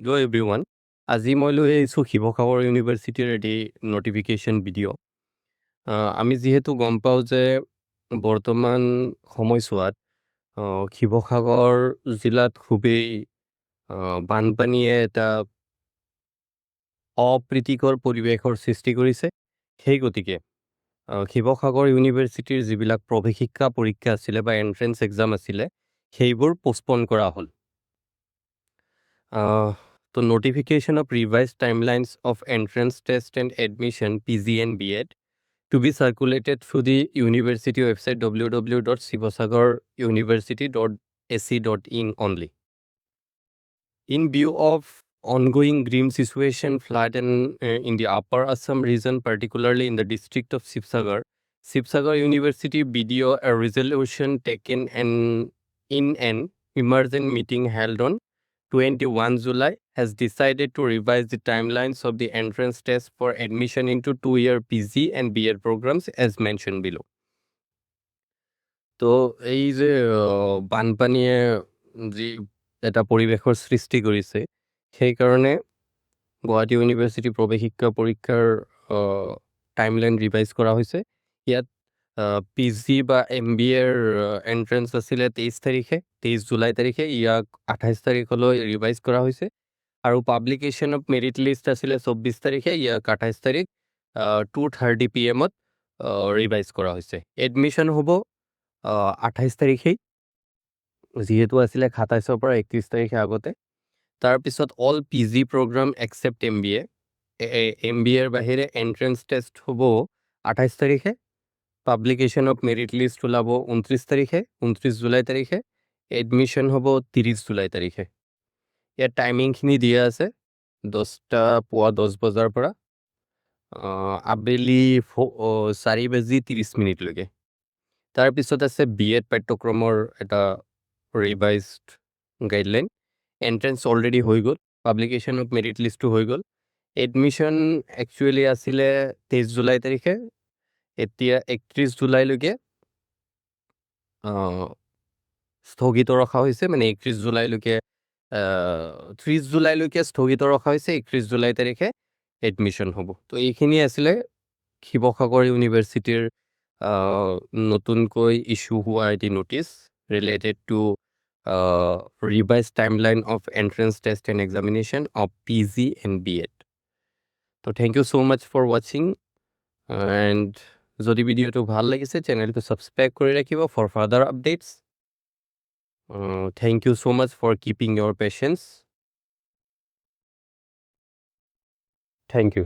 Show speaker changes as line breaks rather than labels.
Hello everyone. আজি মই লৈ আহিছোঁ শিৱসাগৰ ইউনিভাৰ্চিটিৰ এটি নটিফিকেশ্যন ভিডিঅ'। আমি যিহেতু গম পাওঁ যে বৰ্তমান সময়ছোৱাত শিৱসাগৰ জিলাত খুবেই বানপানীয়ে এটা অপ্ৰীতিকৰ পৰিৱেশৰ সৃষ্টি কৰিছে। সেই গতিকে শিৱসাগৰ ইউনিভাৰ্চিটিৰ যিবিলাক প্ৰৱেশিকা পৰীক্ষা আছিলে বা এণ্ট্ৰেন্স এক্সাম আছিলে সেইবোৰ পষ্টপন কৰা হ'ল। The notification of revised timelines of entrance test and admission PG and B.Ed to be circulated through the university website www.sivasagaruniversity.ac.in only. In view of ongoing grim situation flood in the upper Assam region, particularly in the district of Sivsagar, Sivsagar University BDO a resolution taken in an emergent meeting held on 21 July has decided to revise the timelines of the entrance test for admission into 2-year PG and B.Ed programs as mentioned below. তো এই যে বানপানীয়ে যি এটা পৰিৱেশৰ সৃষ্টি কৰিছে সেইকাৰণে গুৱাহাটী ইউনিভাৰ্চিটি প্ৰৱেশিকা পৰীক্ষাৰ টাইমলাইন ৰিভাইজ কৰা হৈছে। ইয়াত PG বা MBAৰ এণ্ট্ৰেন্স আছিলে 23 জুলাই তাৰিখে, ইয়াক 28 তাৰিখলৈ ৰিভাইজ কৰা হৈছে। আৰু পাব্লিকেশ্যন অফ মেৰিট লিষ্ট আছিলে 24 তাৰিখে, ইয়াক 28 তাৰিখ 2:30 PM ৰিভাইজ কৰা হৈছে। এডমিশ্যন হ'ব 28 তাৰিখেই, যিহেতু আছিলে 27ৰ পৰা 31 তাৰিখে আগতে। তাৰপিছত all PG programme except MBA, MBAৰ বাহিৰে এণ্ট্ৰেন্স টেষ্ট হ'ব 28 তাৰিখে। পাব্লিকেশ্যন অফ মেৰিট লিষ্ট ওলাব 29 তাৰিখে, 29 জুলাই তাৰিখে। এডমিশ্যন হ'ব 30 জুলাই তাৰিখে। ইয়াৰ টাইমিংখিনি দিয়া আছে 10 বজাৰ পৰা আবেলি 4:30 তাৰপিছত আছে B.Ed পাঠ্যক্ৰমৰ এটা ৰিভাইজড গাইডলাইন। এণ্ট্ৰেন্স অলৰেডি হৈ গ'ল, পাব্লিকেশ্যন অফ মেৰিট লিষ্টটো হৈ গ'ল। এডমিশ্যন একচুৱেলি আছিলে 23 জুলাই তাৰিখে, এতিয়া 31 জুলাইলৈকে স্থগিত ৰখা হৈছে, মানে 31 জুলাইলৈকে 30 জুলাইলৈকে স্থগিত ৰখা হৈছে, 31 জুলাই তাৰিখে এডমিশ্যন হ'ব। তো এইখিনি আছিলে শিৱসাগৰ ইউনিভাৰ্চিটিৰ নতুনকৈ ইছ্যু হোৱা এটি notice related to revise timeline of entrance test and examination of PG and B.Ed। তো thank you so' much for ৱাচিং, এণ্ড যদি ভিডিঅ'টো ভাল লাগিছে চেনেলটো ছাবস্ক্ৰাইব কৰি ৰাখিব for further updates. Thank you so much for keeping your patience. Thank you.